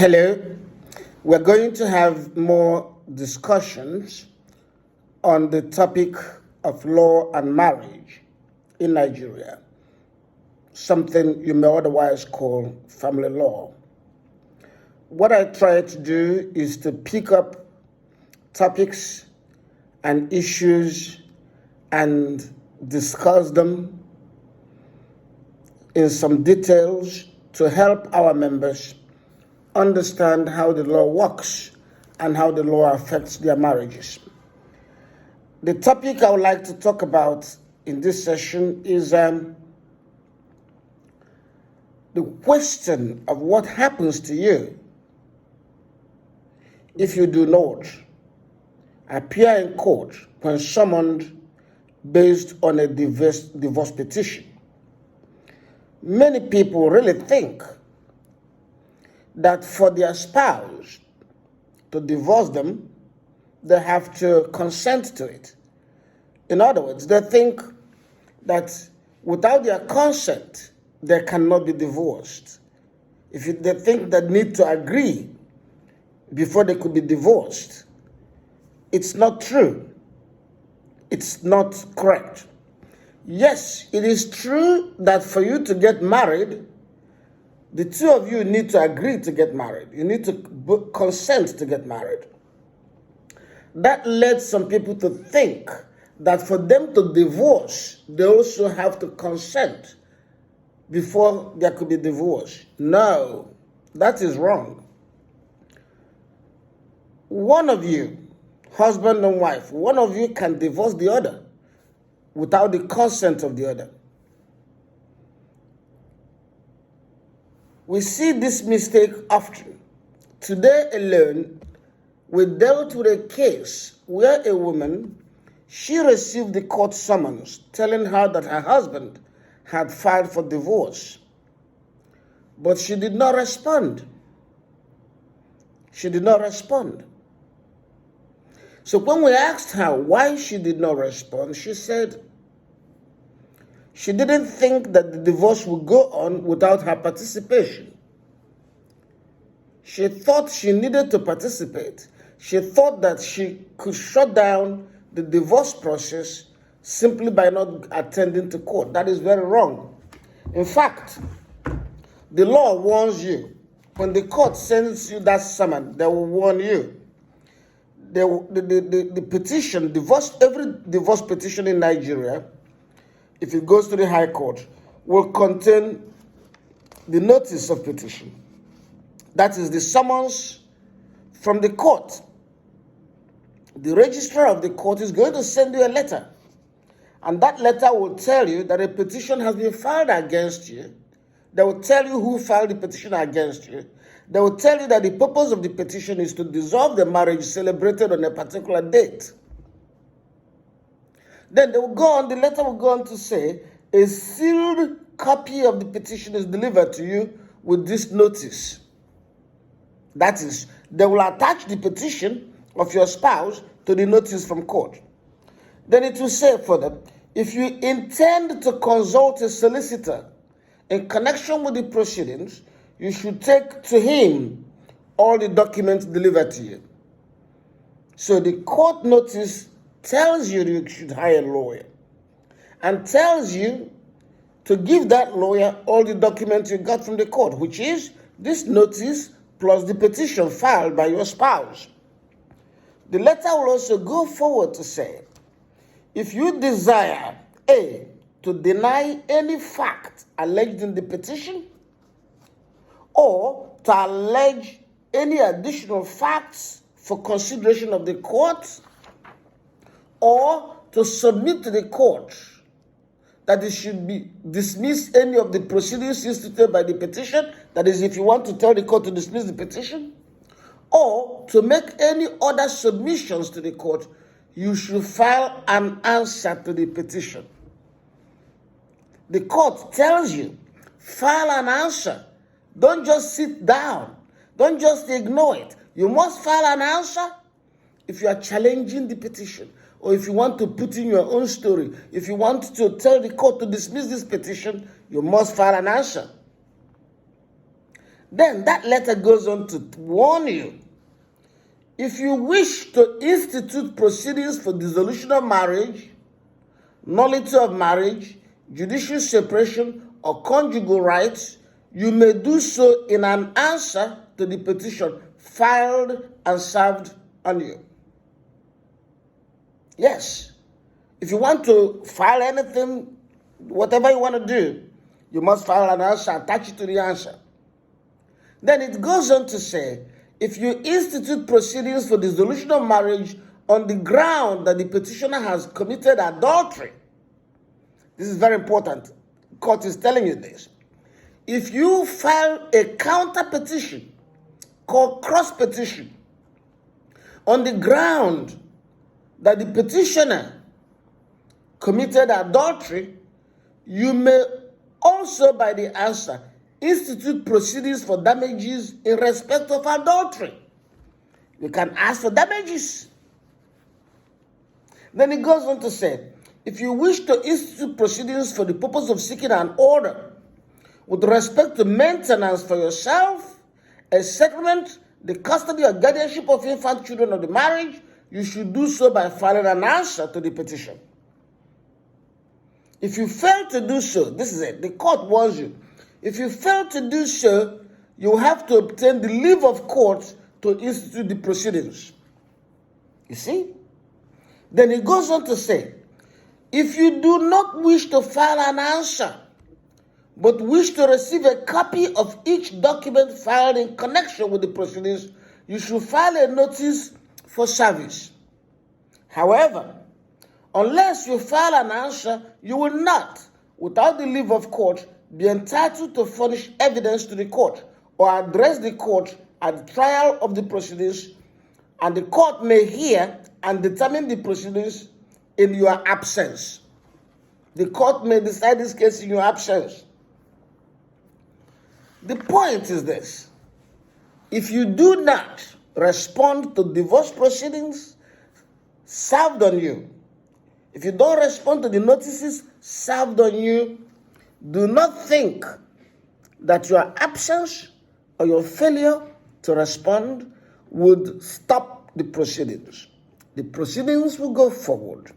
Hello. We're going to have more discussions on the topic of law and marriage in Nigeria, something you may otherwise call family law. What I try to do is to pick up topics and issues and discuss them in some details to help our members understand how the law works and how the law affects their marriages. The topic I would like to talk about in this session is the question of what happens to you if you do not appear in court when summoned based on a divorce petition. Many people really think that for their spouse to divorce them, they have to consent to it. In other words, they think that without their consent, they cannot be divorced. They think they need to agree before they could be divorced. It's not true. It's not correct. Yes, it is true that for you to get married, the two of you need to agree to get married. You need to consent to get married. That led some people to think that for them to divorce, they also have to consent before there could be divorce. No, that is wrong. One of you, husband and wife, one of you can divorce the other without the consent of the other. We see this mistake often. Today alone, we dealt with a case where a woman, she received the court summons telling her that her husband had filed for divorce, but she did not respond. She did not respond. So when we asked her why she did not respond, she said she didn't think that the divorce would go on without her participation. She thought she needed to participate. She thought that she could shut down the divorce process simply by not attending to court. That is very wrong. In fact, the law warns you. When the court sends you that summons, they will warn you. The petition, every divorce petition in Nigeria, if it goes to the High Court, will contain the notice of petition. That is the summons from the court. The registrar of the court is going to send you a letter. And that letter will tell you that a petition has been filed against you. They will tell you who filed the petition against you. They will tell you that the purpose of the petition is to dissolve the marriage celebrated on a particular date. Then the letter will go on to say, a sealed copy of the petition is delivered to you with this notice. That is, they will attach the petition of your spouse to the notice from court. Then it will say further, if you intend to consult a solicitor in connection with the proceedings, you should take to him all the documents delivered to you. So the court notice tells you you should hire a lawyer and tells you to give that lawyer all the documents you got from the court, which is this notice plus the petition filed by your spouse. The letter will also go forward to say, if you desire, A, to deny any fact alleged in the petition, or to allege any additional facts for consideration of the court, or to submit to the court that it should be dismiss any of the proceedings instituted by the petition, that is, if you want to tell the court to dismiss the petition, or to make any other submissions to the court, you should file an answer to the petition. The court tells you, file an answer. Don't just sit down. Don't just ignore it. You must file an answer if you are challenging the petition, or if you want to put in your own story. If you want to tell the court to dismiss this petition, you must file an answer. Then that letter goes on to warn you. If you wish to institute proceedings for dissolution of marriage, nullity of marriage, judicial separation, or conjugal rights, you may do so in an answer to the petition filed and served on you. Yes, if you want to file anything, whatever you want to do, you must file an answer, attach it to the answer. Then it goes on to say, if you institute proceedings for dissolution of marriage on the ground that the petitioner has committed adultery, this is very important. The court is telling you this. If you file a counter petition called cross petition on the ground that the petitioner committed adultery, you may also, by the answer, institute proceedings for damages in respect of adultery. You can ask for damages. Then it goes on to say, if you wish to institute proceedings for the purpose of seeking an order with respect to maintenance for yourself, a settlement, the custody or guardianship of infant children of the marriage, you should do so by filing an answer to the petition. If you fail to do so, this is it, the court warns you. If you fail to do so, you have to obtain the leave of court to institute the proceedings. You see? Then it goes on to say, if you do not wish to file an answer, but wish to receive a copy of each document filed in connection with the proceedings, you should file a notice for service. However, unless you file an answer, you will not, without the leave of court, be entitled to furnish evidence to the court or address the court at the trial of the proceedings, and the court may hear and determine the proceedings in your absence. The court may decide this case in your absence. The point is this: if you do not respond to divorce proceedings served on you, if you don't respond to the notices served on you, do not think that your absence or your failure to respond would stop the proceedings. The proceedings will go forward.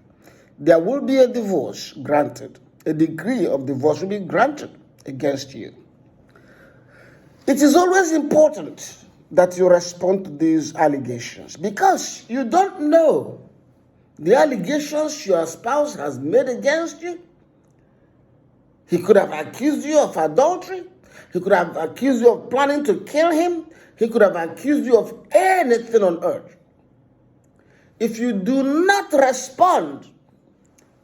There will be a divorce granted. A decree of divorce will be granted against you. It is always important that you respond to these allegations because you don't know the allegations your spouse has made against you. He could have accused you of adultery. He could have accused you of planning to kill him. He could have accused you of anything on earth. If you do not respond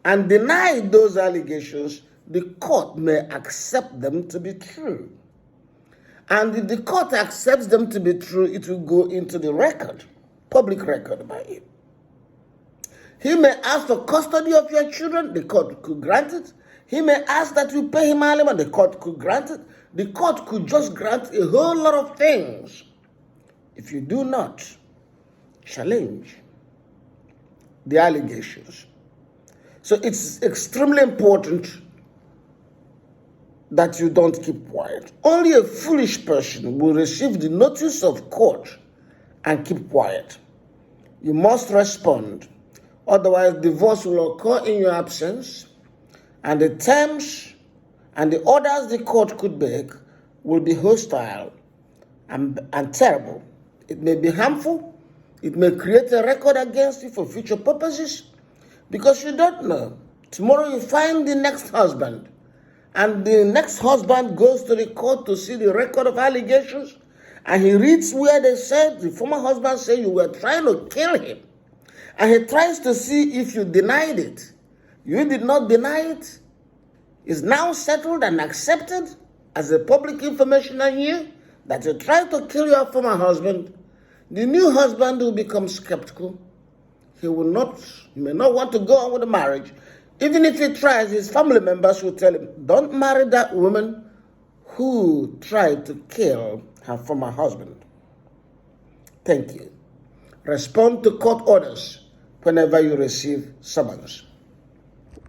and deny those allegations, the court may accept them to be true. And if the court accepts them to be true, it will go into the record, public record by him. He may ask for custody of your children, the court could grant it. He may ask that you pay him alimony, the court could grant it. The court could just grant a whole lot of things if you do not challenge the allegations. So it's extremely important that you don't keep quiet. Only a foolish person will receive the notice of court and keep quiet. You must respond. Otherwise, divorce will occur in your absence, and the terms and the orders the court could make will be hostile and terrible. It may be harmful. It may create a record against you for future purposes, because you don't know. Tomorrow you find the next husband, and the next husband goes to the court to see the record of allegations, and he reads where they said, the former husband said you were trying to kill him. And he tries to see if you denied it. You did not deny it. It's now settled and accepted as a public information on you that you tried to kill your former husband. The new husband will become skeptical. He may not want to go on with the marriage. Even if he tries, his family members will tell him, don't marry that woman who tried to kill her former husband. Thank you. Respond to court orders whenever you receive summons.